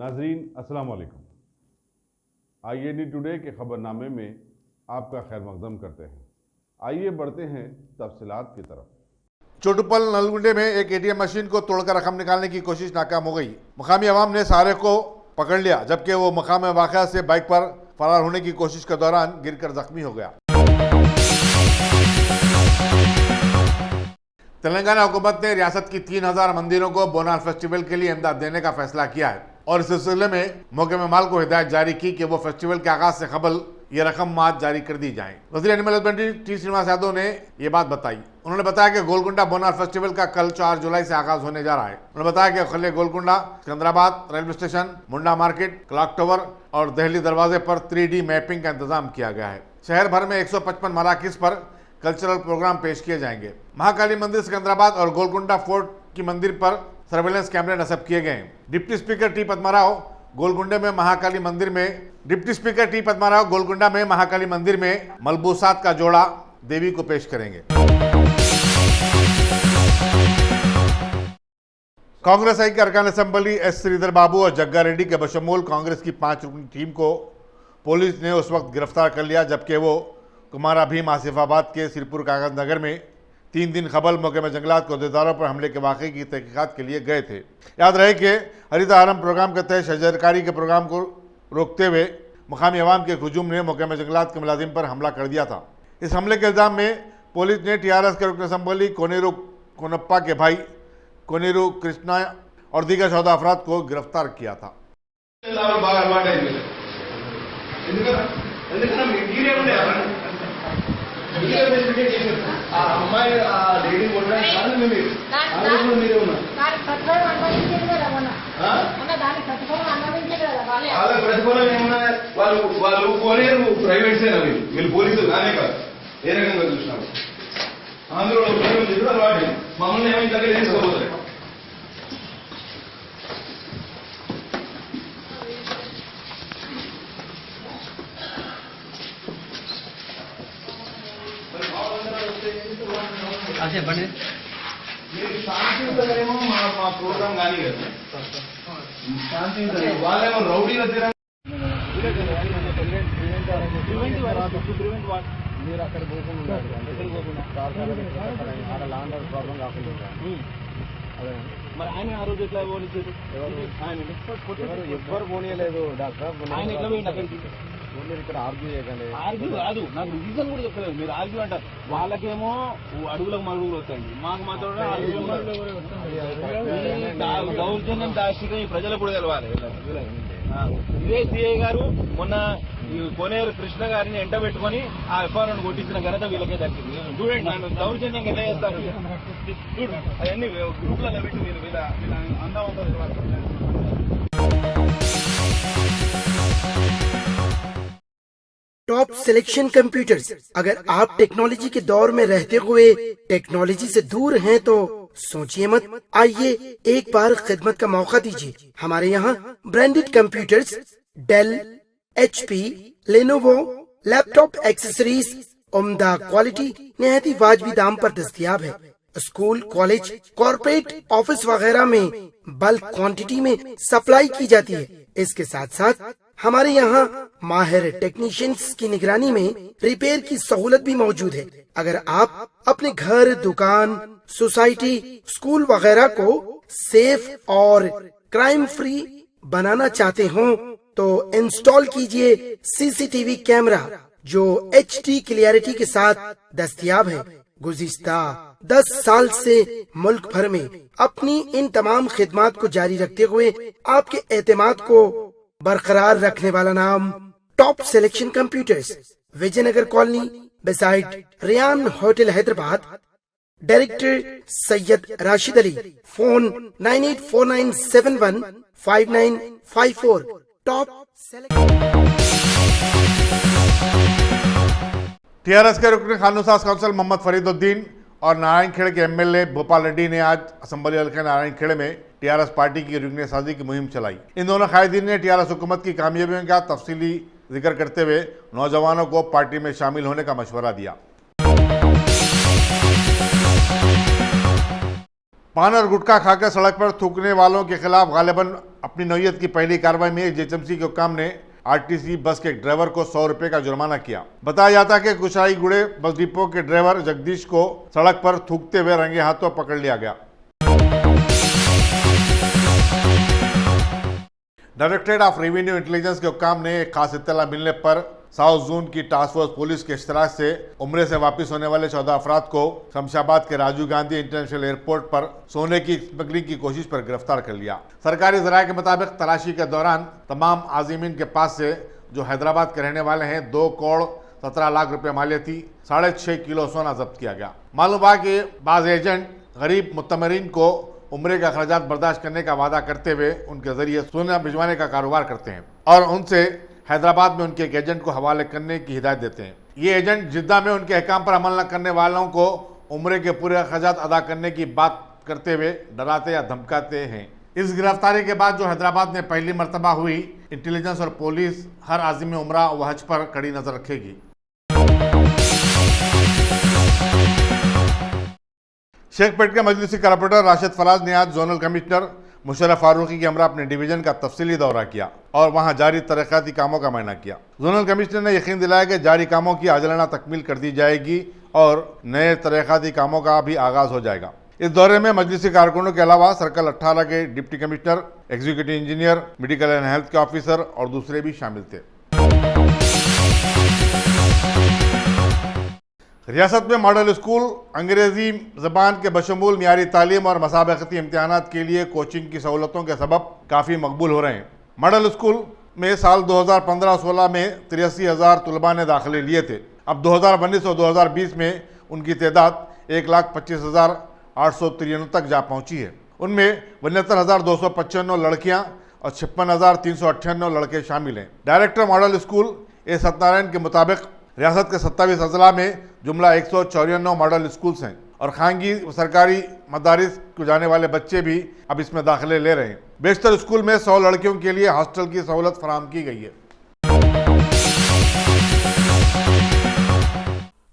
नाजरीन अस्सलाम वालेकुम। IAD टुडे के खबरनामे में आपका खैर मकदम करते हैं। आइए बढ़ते हैं तफसीलात की तरफ। चोटुपल नलगुंडे में एक ATM मशीन को तोड़कर रकम निकालने की कोशिश नाकाम हो गई। मुकामी अवाम ने सारे को पकड़ लिया, जबकि वो मकाम वाक़या से बाइक पर फरार होने की कोशिश के दौरान गिरकर जख्मी हो गया। तेलंगाना हुकूमत ने रियासत की 3000 मंदिरों को बोनाल फेस्टिवल के लिए इमदाद देने का फैसला किया है और इस सिलसिले में महकमे माल को हिदायत जारी की कि वो फेस्टिवल के आगाज से कबल ये रकम आज जारी कर दी जाए। वज़ीर animal husbandry T Srinivas Yadav ने ये बात बताई। उन्होंने बताया कि गोलकुंडा बोनाल फेस्टिवल का कल 4 जुलाई से आगाज होने जा रहा है। उन्होंने बताया कि खले गोलकुंडा, सिकंदराबाद रेलवे स्टेशन, मुंडा मार्केट, क्लॉक टावर और दहली दरवाजे पर 3D मैपिंग का इंतजाम किया गया है। शहर भर में 155 मराकिज पर कल्चरल प्रोग्राम पेश किए जाएंगे। महाकाली मंदिर, सिकंदराबाद और गोलकुंडा फोर्ट की मंदिर पर सर्वेलेंस कैमरे नस्ब किए गए। डिप्टी स्पीकर टी पद्माराव गोलकुंडा में महाकाली मंदिर में मलबूसात का जोड़ा देवी को पेश करेंगे। कांग्रेस आई के अरकान असेंबली एस श्रीधर बाबू और जग्गा रेड्डी के बशमूल कांग्रेस की 5 रुकनी टीम को पुलिस ने उस वक्त गिरफ्तार कर लिया जबकि वो कुमारा भीम आसिफाबाद के सिरपुर कागज नगर में 3 दिन कबल महकमा जंगलात को अहदेदारों पर हमले के वाक़े की तहकीकात के लिए गए थे। याद रहे कि हरिता हरम प्रोग्राम के तहत शजरकारी के प्रोग्राम को रोकते हुए मुकामी अवाम के हुजूम ने महकमा जंगलात के मुलाजिम पर हमला कर दिया था। इस हमले के इल्ज़ाम में पुलिस ने TRS के रुकन असम्बली कोनेरू कोनप्पा के भाई कोनेरू कृष्णा और दीगर 14 अफराद को गिरफ्तार किया था। ప్రైవేట్ వీళ్ళు పోలీసులు నానే కాదు ఏ రకంగా చూసినాము ఆంధ్రలో వాడి మమ్మల్ని ఏమైనా దగ్గర తీసుకోబోతారు। మీరు శాంతియుతంగానేమో మా ప్రోగ్రామ్ కానీ కదా శాంతియుతంగా వాళ్ళేమో రౌడీ దగ్గర మీరు అక్కడ పోకుండా లాండ్ ఆర్డర్ ప్రాబ్లం కాకుండా మరి ఆయన ఆ రోజు ఎట్లా పోనిచ్చారు? ఎవ్వరు పోనీయలేదు డాక్టర్। ఆయన ఎట్లా పోయింది అక్కడికి? ఇక్కడ ఆర్గ్యూ చేయకండి। ఆర్గ్యూ కాదు, నాకు రీజన్ కూడా చెప్పలేదు। మీరు ఆర్గ్యూ అంటారు, వాళ్ళకేమో అడుగులకు మడుగులు వస్తాయండి, మాకు మాత్రం దౌర్జన్యం దాష్టిగా ఈ ప్రజలకు కూడా తెలవాలి। ఇదే సిఐ గారు మొన్న కోనేరు కృష్ణ గారిని ఎంట పెట్టుకుని ఆ FIR కొట్టించిన ఘనత వీళ్ళకే దక్కింది। చూడండి నన్ను దౌర్జన్యంగా ఎలా చేస్తారు చూడు, అవన్నీ గ్రూప్లలో పెట్టి మీరు వీళ్ళ అందా ఉంటుంది। Top selection computers. अगर आप टेक्नोलॉजी के दौर में रहते हुए टेक्नोलॉजी से दूर हैं तो सोचिए मत, आइए एक बार खिदमत का मौका दीजिए। हमारे यहाँ branded computers Dell, HP, Lenovo, laptop accessories उम्दा क्वालिटी निहायती वाजबी दाम पर दस्तयाब है। स्कूल, कॉलेज, कॉर्पोरेट, ऑफिस वगैरह में बल्क क्वांटिटी में सप्लाई की जाती है। इसके साथ साथ हमारे यहाँ माहिर टेक्नीशियंस की निगरानी में रिपेयर की सहूलत भी मौजूद है। अगर आप अपने घर, दुकान, सोसाइटी, स्कूल वगैरह को सेफ और क्राइम फ्री बनाना चाहते हो तो इंस्टॉल कीजिए CCTV कैमरा जो HD क्लियरिटी के साथ दस्तयाब है। गुज़िश्ता 10 साल से मुल्क भर में अपनी इन तमाम खिदमात को जारी रखते हुए आपके एतमाद को बरकरार रखने वाला नाम top selection computers, Vijayanagar colony beside Riyan hotel Hyderabad. Director Syed Rashid Ali. Phone 9849715954। Top TRS के रुकन खानूसाज काउंसिल मोहम्मद फरीदुद्दीन और नारायणखेड़े के MLA भोपाल रेड्डी ने आज असम्बली हल्के नारायणखेड़े में TRS पार्टी की रुकने साजी की मुहिम चलाई। इन दोनों कायदीन ने TRS हुकूमत की कामयाबियों का तफसीली जिक्र करते हुए नौजवानों को पार्टी में शामिल होने का मशवरा दिया। पान और गुटखा खाकर सड़क पर थूकने वालों के खिलाफ गालिबन अपनी नौयत की पहली कार्रवाई में जेएचएमसी के हुक्काम ने आरटीसी बस के ड्राइवर को 100 रुपए का जुर्माना किया। बताया जाता है कि कुशाईगुड़े बस डिपो के ड्राइवर जगदीश को सड़क पर थूकते हुए रंगे हाथों पकड़ लिया गया। डायरेक्टरेट ऑफ रेवेन्यू इंटेलिजेंस के हुक्काम ने एक खास इत्तला मिलने पर साउथ जोन की टास्क फोर्स पुलिस के इश्तराक से उम्रे से वापस होने वाले 14 अफराद को शमशाबाद के राजीव गांधी इंटरनेशनल एयरपोर्ट पर सोने की स्मगलिंग की कोशिश पर गिरफ्तार कर लिया। सरकारी जराये के मुताबिक तलाशी के दौरान तमाम आजिमीन के पास से, जो हैदराबाद के रहने वाले हैं, 2 करोड़ 17 लाख रुपए मालियती 6.5 किलो सोना जब्त किया गया। मालूम हुआ कि बाज एजेंट गरीब मुतमरीन को उम्रे का खर्चात बर्दाश्त करने का वादा करते हुए उनके जरिए सोना भिजवाने का कारोबार करते हैं और उनसे हैदराबाद में उनके एक एजेंट को हवाले करने की हिदायत देते हैं। ये एजेंट जिद्दा में उनके अहकाम पर अमल न करने वालों को उम्रे के पूरे खर्चात अदा करने की बात करते हुए डराते या धमकाते हैं। इस गिरफ्तारी के बाद जो हैदराबाद में पहली मर्तबा हुई, इंटेलिजेंस और पुलिस हर आज़िम उम्रा व हज पर कड़ी नजर रखेगी। शेखपेट के मजलिसी कारपोरेटर राशिद फराज ने आज जोनल कमिश्नर मुशर्रफ फारूकी के हमरा अपने डिवीजन का तफसीली दौरा किया और वहां जारी तरक्याती कामों का मायना किया। जोनल कमिश्नर ने यकीन दिलाया कि जारी कामों की आजलाना तकमील कर दी जाएगी और नए तरक्याती कामों का भी आगाज हो जाएगा। इस दौरे में मजलिसी कारकुनों के अलावा सर्कल 18 के deputy commissioner, executive engineer, medical and health के ऑफिसर और दूसरे भी शामिल थे। रियासत में मॉडल स्कूल अंग्रेजी जबान के बशमूल मियारी तालीम और मसाबकती इम्तिहानात के लिए कोचिंग की सहूलतों के सबब काफ़ी मकबूल हो रहे हैं। मॉडल स्कूल में साल 2015-16 में 83,000 तलबा ने दाखिले लिए थे। अब 2019 और 2020 में उनकी तादाद 1,25,893 तक जा पहुंची है। उनमें 72,295 लड़कियां और 56,398 लड़के शामिल हैं। डायरेक्टर मॉडल स्कूल ए सत्यनारायण के मुताबिक रियासत के 27 अजला में जुमला 194 मॉडल स्कूल्स हैं और खानगी सरकारी मदारिस को जाने वाले बच्चे भी अब इसमें दाखिले ले रहे हैं। बेशतर स्कूल में 100 लड़कियों के लिए हॉस्टल की सहूलत फराहम की गई है।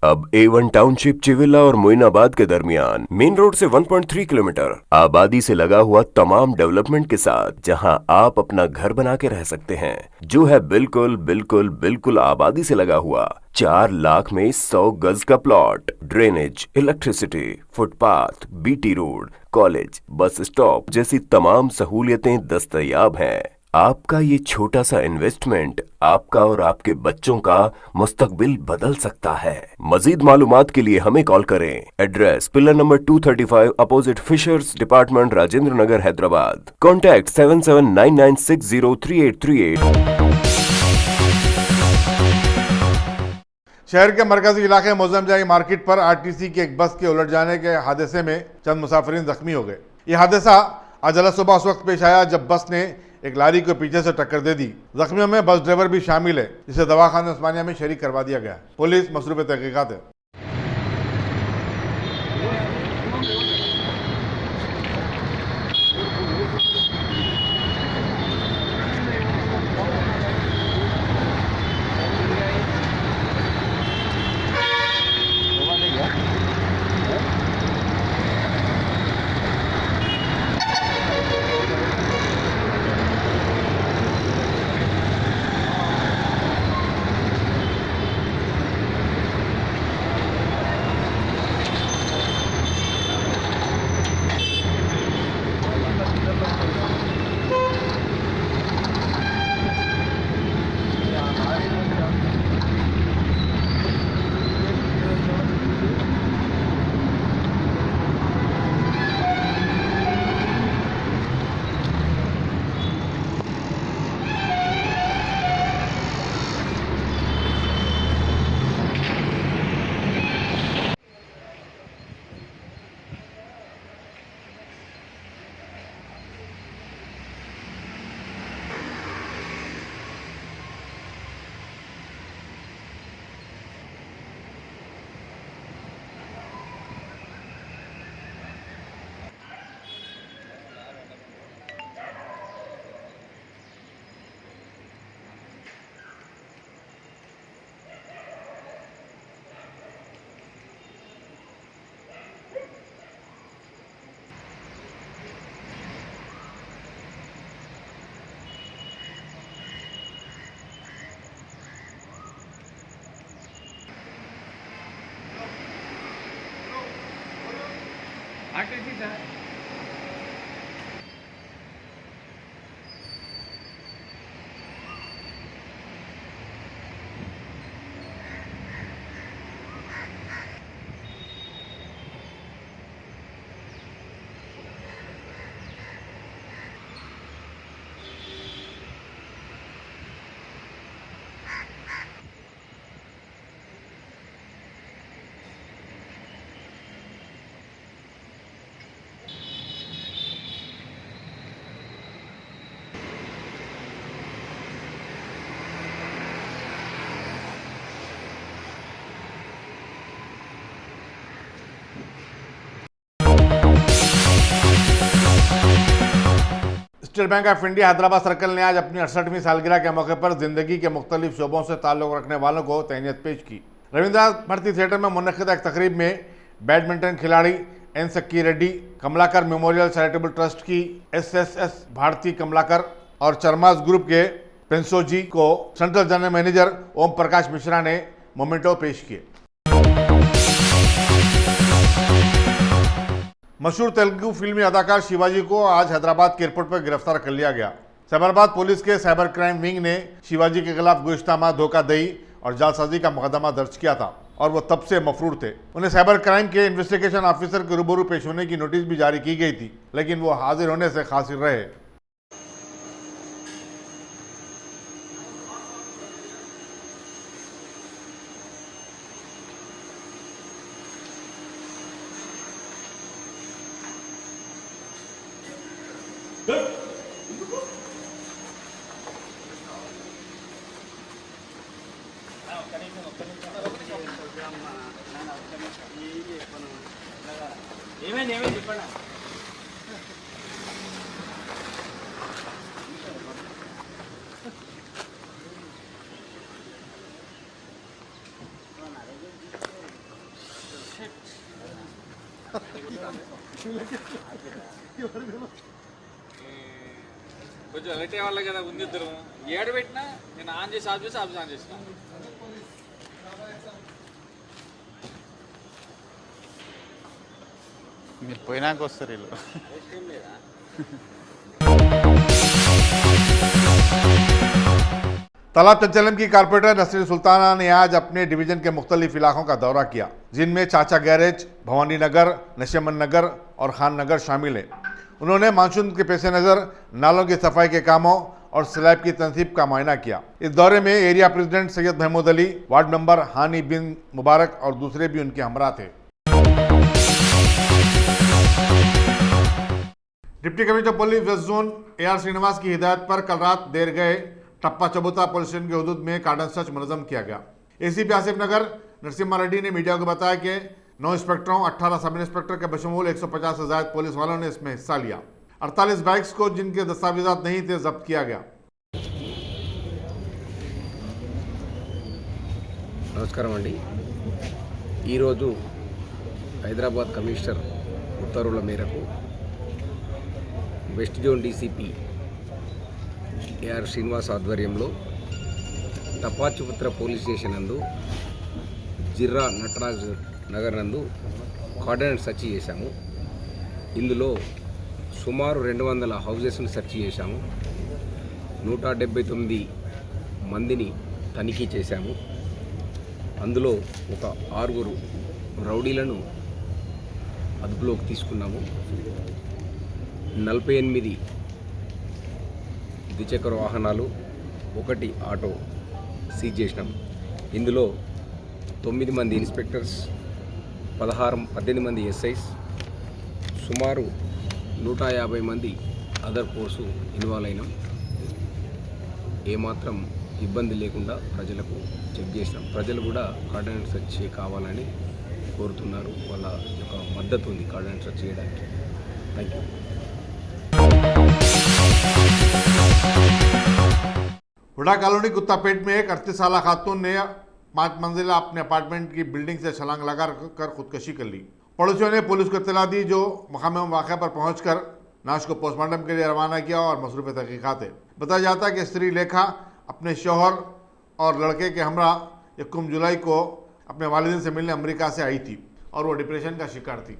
अब A1 टाउनशिप चिविला और मोइनाबाद के दरमियान मेन रोड से 1.3 किलोमीटर आबादी से लगा हुआ तमाम डेवलपमेंट के साथ जहां आप अपना घर बना के रह सकते हैं, जो है बिल्कुल बिल्कुल बिल्कुल आबादी से लगा हुआ। 4 लाख में 100 गज का plot, drainage, electricity, footpath, BT road, college, bus stop जैसी तमाम सहूलियतें दस्तयाब हैं। आपका ये छोटा सा इन्वेस्टमेंट आपका और आपके बच्चों का मुस्तकबिल बदल सकता है। मजीद मालूमात के लिए हमें कॉल करें। Address pillar number 235 opposite fishers department, Rajendra Nagar, Hyderabad. Contact 7799603838। शहर के मरकजी इलाके मोजमजाई मार्केट पर आरटीसी की एक बस के उलट जाने के हादसे में चंद मुसाफिरीन जख्मी हो गए। यह हादसा आज सुबह उस वक्त पेश आया जब बस ने एक लारी को पीछे से टक्कर दे दी। जख्मियों में बस ड्राइवर भी शामिल है, जिसे दवाखाना उस्मानिया में शरीक करवा दिया गया। पुलिस मसरूफ तहकीकात है। RTC sir. State bank of India Hyderabad circle ने आज अपनी 68वीं सालगिरह के मौके पर जिंदगी के मुख्तलिफ शोबों से ताल्लुक़ रखने वालों को तहनीत पेश की। रविंद्रनाथ भारती थिएटर में मुनक़िदा एक तकरीब में बैडमिंटन खिलाड़ी N Sikki Reddy, Kamalakar memorial charitable trust की SSS भारती कमलाकर और चरमास ग्रुप के पेंसोजी को central general manager Om Prakash Mishra ने मोमेंटो पेश किए। मशहूर तेलुगु फिल्मी अदाकार शिवाजी को आज हैदराबाद के एयरपोर्ट पर गिरफ्तार कर लिया गया। साइबराबाद पुलिस के साइबर क्राइम विंग ने शिवाजी के खिलाफ गुज़िश्ता माह धोखाधड़ी और जालसाजी का मुकदमा दर्ज किया था और वो तब से मफरूर थे। उन्हें साइबर क्राइम के इन्वेस्टिगेशन ऑफिसर के रूबरू पेश होने की नोटिस भी जारी की गई थी, लेकिन वो हाजिर होने से खासिर रहे। ఏమైంది చెప్పండి. కొంచెం అలర్ట్ అవ్వాలి కదా, ఉంది ఇద్దరు ఏడు పెట్టినా నేను ఆన్ చేసి ఆఫ్ చేసిన మీరు పోయినాక వస్తారు వీళ్ళు. तालाब चंचलम की कारपोरेटर नसरीन सुल्ताना ने आज अपने डिवीजन के मुख्तलिफ इलाकों का दौरा किया, जिनमें चाचा गैरेज, भवानी नगर, नशेमन नगर और खान नगर शामिल है। उन्होंने मानसून के पेश नज़र नालों की सफाई के कामों और स्लैब की तनसीब का मुआयना किया। इस दौरे में area president Syed Mahmood Ali, ward member Hani bin Mubarak और दूसरे भी उनके हमरा थे। Deputy commissioner police west zone AR Srinivas की हिदायत पर कल रात देर गए टप्पा चबूता पुलिस स्टेशन के हदूद में कार्डन सर्च मुनज़्ज़म किया गया। ACP आसिफ नगर नरसिम्हा रेड्डी ने मीडिया को बताया कि 9 इंस्पेक्टरों, 18 सब इंस्पेक्टर के बशमूल 150 से ज़ायद पुलिस वालों ने इसमें हिस्सा लिया। 48 बाइक्स को जिनके दस्तावेजात नहीं थे जब्त किया गया। నమస్కారం అండి. ఈరోజు హైదరాబాద్ కమిషనర్ ఉత్తర్వుల మేరకు west zone DCP AR Srinivas ఆధ్వర్యంలో టపాచుపుత్ర పోలీస్ స్టేషన్ నందు జిర్రా నటరాజ్ నగర్ నందు కార్డన్ సెర్చ్ చేశాము. ఇందులో సుమారు 200 హౌజెస్ను సెర్చ్ చేశాము. 179 మందిని తనిఖీ చేశాము. అందులో ఒక 6 రౌడీలను అదుపులోకి తీసుకున్నాము. 48 ద్విచక్ర వాహనాలు, 1 ఆటో సీజ్ చేసినాం. ఇందులో 9 మంది ఇన్స్పెక్టర్స్, 18 మంది SIs, సుమారు 150 మంది అదర్ ఫోర్సు ఇన్వాల్వ్ అయినాం. ఏమాత్రం ఇబ్బంది లేకుండా ప్రజలకు చెక్ చేసినాం. ప్రజలు కూడా కార్డన్ సెర్చ్ కావాలని కోరుతున్నారు. వాళ్ళ యొక్క మద్దతు ఉంది కార్డన్ సెర్చ్ చేయడానికి. Thank you. Huda colony Guttapet में एक 38 साल खातून ने 5 मंजिला अपने अपार्टमेंट की बिल्डिंग से छलांग लगा कर खुदकशी कर ली। पड़ोसियों ने पुलिस को इत्तला दी, जो मकाम वाक़या पर पहुंचकर नाश को पोस्टमार्टम के लिए रवाना किया और मसरूफ़ तहकीक़ात है। बताया जाता है कि स्त्री लेखा अपने शौहर और लड़के के हमरा 1 जुलाई को अपने वालिदैन से मिलने अमेरिका से आई थी और वो डिप्रेशन का शिकार थी।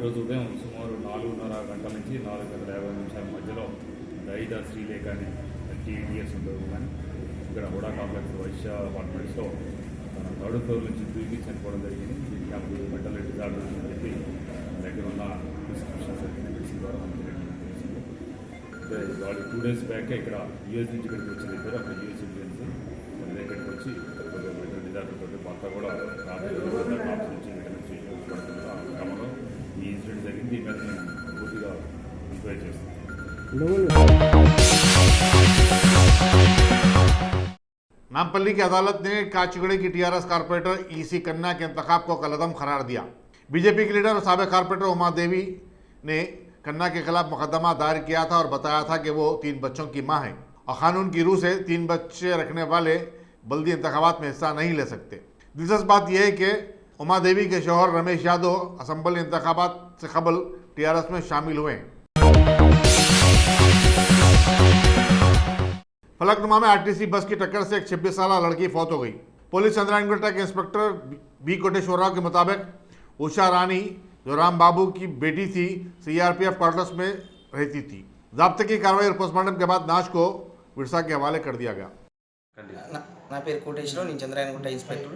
ఈరోజు ఉదయం సుమారు 4:30 గంటల నుంచి 4:50 మధ్యలో దైద శ్రీలేఖ అనే టీడీఎస్ ఉంటుంది కానీ ఇక్కడ హుడా కాంప్లెక్స్ వైశ్య అపార్ట్మెంట్స్లో తన థర్డ్ ఫ్లోర్ నుంచి దూకి చనిపోవడం జరిగింది. దీనికి 50 గంటల డిజార్డర్ అని చెప్పి దగ్గర ఉన్న ప్రిస్క్రిప్షన్స్ మెడిసిన్ ద్వారా మనకి తెలిసింది. వాళ్ళు 2 days బ్యాకే ఇక్కడ యూఎస్ నుంచి ఇక్కడికి వచ్చి దగ్గర అక్కడ యూఎస్ సిటిజన్స్ మన ఇక్కడికి వచ్చి డిజార్డర్ తోటి భర్త కూడా టాప్స్ నుంచి నుంచి పడుతున్నారు. ఆ క్రమంలో ఈ ఇన్సిడెంట్ జరిగింది. దీని మీద నేను పూర్తిగా ఎంక్వైరీ చేస్తాను. नामपल्ली की अदालत ने काचीगुड़ी की टीआरएस कारपोरेटर ईसी कन्ना के इंतखाब को कलअदम करार दिया। बीजेपी के लीडर और साबिक कारपोरेटर उमा देवी ने कन्ना के खिलाफ मुकदमा दायर किया था और बताया था कि वो 3 बच्चों की मां है और कानून की रूह से 3 बच्चे रखने वाले बल्दी इंतखाबात में हिस्सा नहीं ले सकते। दिलचस्प बात यह है कि उमा देवी के शौहर रमेश यादव असम्बली इंतखाबात से कबल टीआरएस में शामिल हुए। फलकनुमा में आरटीसी बस की टक्कर से एक 26 साल लड़की फौत हो गई। पुलिस चंद्रायनगुट्टा के इंस्पेक्टर बी कोटेश्वर राव के मुताबिक उषा रानी जो राम बाबू की बेटी थी सीआरपीएफ क्वार्टर्स में रहती थी। ज़ाब्ते की कार्रवाई और पोस्टमार्टम के बाद लाश को विरसा के हवाले कर दिया गया। నా పేరు కోటేశ్వరరావు, నేను చంద్రాయనగుట్ట ఇన్స్పెక్టర్.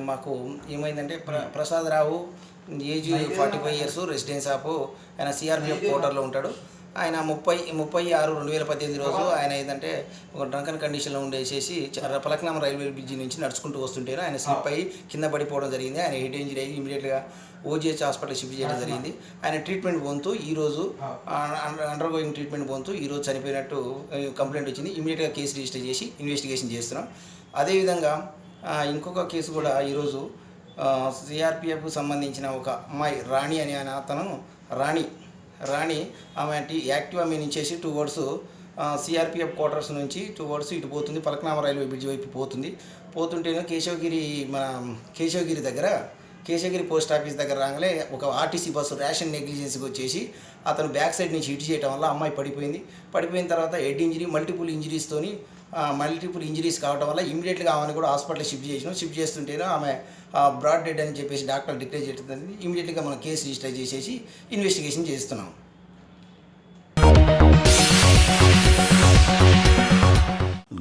మాకు ఏమైందంటే ప్రసాద్ రావు ఏజ్ 45 years, రెసిడెన్స్ ఆఫ్ ఆయన సిఆర్పిఎఫ్ క్వార్టర్లో ఉంటాడు. ఆయన 30/6/2018 రోజు ఆయన ఏంటంటే ఒక డ్రంకన్ కండిషన్లో ఉండేసేసి పలక్నామా రైల్వే బ్రిడ్జి నుంచి నడుచుకుంటూ వస్తుంటేనే ఆయన స్లిప్ అయ్యి కింద పడిపోవడం జరిగింది. ఆయన హెడ్ ఇంజరీ అయ్యి ఇమీడియట్గా ఓజీహెచ్ హాస్పిటల్ షిఫ్ట్ చేయడం జరిగింది. ఆయన ట్రీట్మెంట్ పొందుతూ ఈరోజు అండర్గోయింగ్ ట్రీట్మెంట్ పొందుతూ ఈరోజు చనిపోయినట్టు కంప్లైంట్ వచ్చింది. ఇమీడియట్గా కేసు రిజిస్టర్ చేసి ఇన్వెస్టిగేషన్ చేస్తున్నాం. అదేవిధంగా ఇంకొక కేసు కూడా ఈరోజు సిఆర్పిఎఫ్కు సంబంధించిన ఒక అమ్మాయి రాణి అనే అతను రాణి ఆమె యాక్టివ్ ఆమె నుంచేసి టువర్డ్స్ సిఆర్పిఎఫ్ క్వార్టర్స్ నుంచి టువర్డ్స్ ఇటు పోతుంది, పలక్నామా రైల్వే బ్రిడ్జ్ వైపు పోతుంటేనే కేశవగిరి దగ్గర కేశవగిరి పోస్ట్ ఆఫీస్ దగ్గర రాగానే ఒక ఆర్టీసీ బస్సు ర్యాషన్ నెగ్లిజెన్సీకి వచ్చేసి అతను బ్యాక్ సైడ్ నుంచి హిట్ చేయడం వల్ల అమ్మాయి పడిపోయిన తర్వాత హెడ్ ఇంజరీ మల్టిపుల్ ఇంజరీస్ కావడం వల్ల ఇమీడియట్గా ఆమెను కూడా హాస్పిటల్ షిఫ్ట్ చేస్తుంటేనే ఆమె బ్రాడ్ డెడ్ అని చెప్పేసి డాక్టర్ డిక్లేర్ చేయడం. ఇమీడియట్గా మనం కేసు రిజిస్టర్ చేసేసి ఇన్వెస్టిగేషన్ చేస్తున్నాం.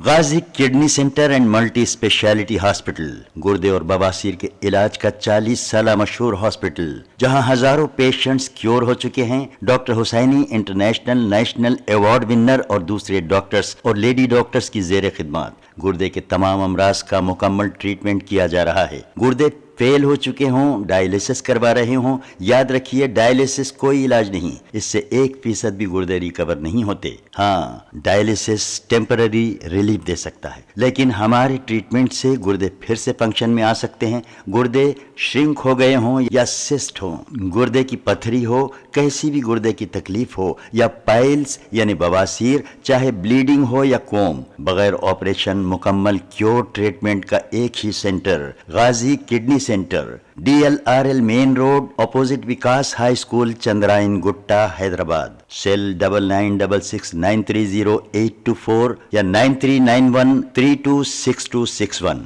Ghazi kidney centre and multi speciality hospital गुर्दे और बवासीर के इलाज का 40 साल मशहूर हॉस्पिटल, जहां हजारों पेशेंट्स क्योर हो चुके हैं। Doctor Husaini international national award winner और दूसरे डॉक्टर्स और लेडी डॉक्टर्स की जेर खिदमत गुर्दे के तमाम अमराज का मुकम्मल ट्रीटमेंट किया जा रहा है। गुर्दे फेल हो चुके हों, डायलिसिस करवा रहे हों, याद रखिए डायलिसिस कोई इलाज नहीं, इससे 1% भी गुर्दे रिकवर नहीं होते। हाँ, डायलिसिस टेम्पररी रिलीफ दे सकता है, लेकिन हमारे ट्रीटमेंट से गुर्दे फिर से फंक्शन में आ सकते हैं। गुर्दे श्रिंक हो गए हों या सिस्ट हो, गुर्दे की पथरी हो, कैसी भी गुर्दे की तकलीफ हो या पाइल्स यानी बवासीर, चाहे ब्लीडिंग हो या कोम, बगैर ऑपरेशन मुकम्मल क्योर ट्रीटमेंट का एक ही centre Ghazi kidney centre, DLRL main road opposite Vikas high school, Chandrayan Gutta, Hyderabad. Cell 9966930824 या 9391326261।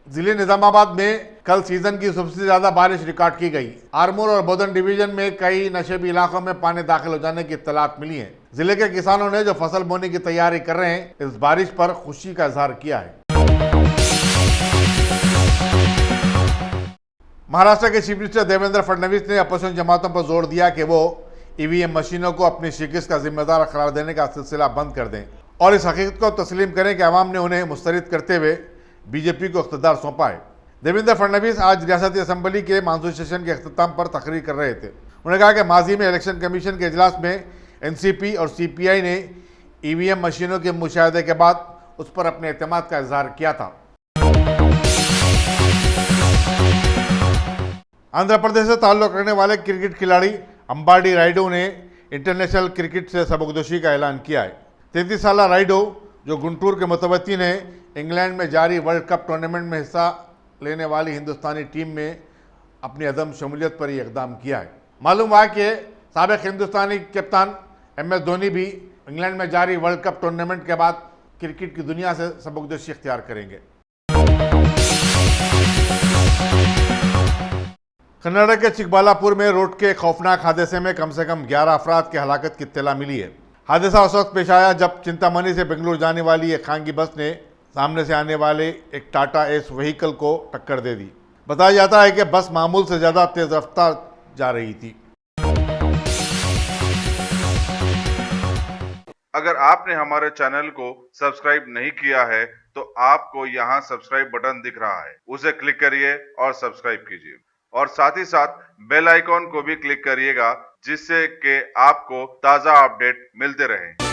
जिले निजामाबाद में कल सीजन की सबसे ज्यादा बारिश रिकॉर्ड की गई। आरमूर और बोधन डिवीजन में कई नशेबी इलाकों में पानी दाखिल हो जाने की इत्तलात मिली है। जिले के किसानों ने जो फसल बोने की तैयारी कर रहे हैं, इस बारिश पर खुशी का इजहार किया है। महाराष्ट्र के चीफ मिनिस्टर देवेंद्र फडणवीस ने अपोजिशन जमातों पर जोर दिया कि वो ईवीएम मशीनों को अपनी शिकस्त का जिम्मेदार करार देने का सिलसिला बंद कर दें और इस हकीकत को तस्लीम करें कि अवाम ने उन्हें मुस्तरद करते हुए बीजेपी को इख्तियार सौंपा है। देवेंद्र फडणवीस आज रियासती असम्बली के मानसून सेशन के अख्ताम पर तकरीर कर रहे थे। उन्होंने कहा कि माजी में इलेक्शन कमीशन के इजलास में एनसीपी और सीपीआई ने ईवीएम मशीनों के मुशाहदे के बाद उस पर अपने एतमाद का इजहार किया था। आंध्र प्रदेश से ताल्लुक़ रखने वाले क्रिकेट खिलाड़ी अंबाडी राइडो ने इंटरनेशनल क्रिकेट से सबकदोशी का ऐलान किया है। 33 साल राइडो, जो गुंटूर के मुतवत्तिन है, इंग्लैंड में जारी वर्ल्ड कप टूर्नामेंट में हिस्सा लेने वाली हिंदुस्तानी टीम में अपनी अदम शमूलियत पर यह इकदाम किया है। मालूम हुआ कि साबिक हिंदुस्तानी कप्तान MS धोनी भी इंग्लैंड में जारी वर्ल्ड कप टूर्नामेंट के बाद क्रिकेट की दुनिया से सबकदोशी इख्तियार करेंगे। कर्नाटक के चिकबालापुर में रोड के खौफनाक हादसे में कम से कम 11 अफराद की हलाकत की इत्तला मिली है। हादसा उस वक्त पेश आया जब चिंतामणि से बेंगलुरु जाने वाली एक खानगी बस ने सामने से आने वाले एक टाटा एस व्हीकल को टक्कर दे दी। बताया जाता है कि बस मामूल से ज़्यादा तेज रफ्तार जा रही थी। अगर आपने हमारे चैनल को सब्सक्राइब नहीं किया है तो आपको यहाँ सब्सक्राइब बटन दिख रहा है, उसे क्लिक करिए और सब्सक्राइब कीजिए और साथ ही साथ बेल आइकॉन को भी क्लिक करिएगा जिससे कि आपको ताज़ा अपडेट मिलते रहें।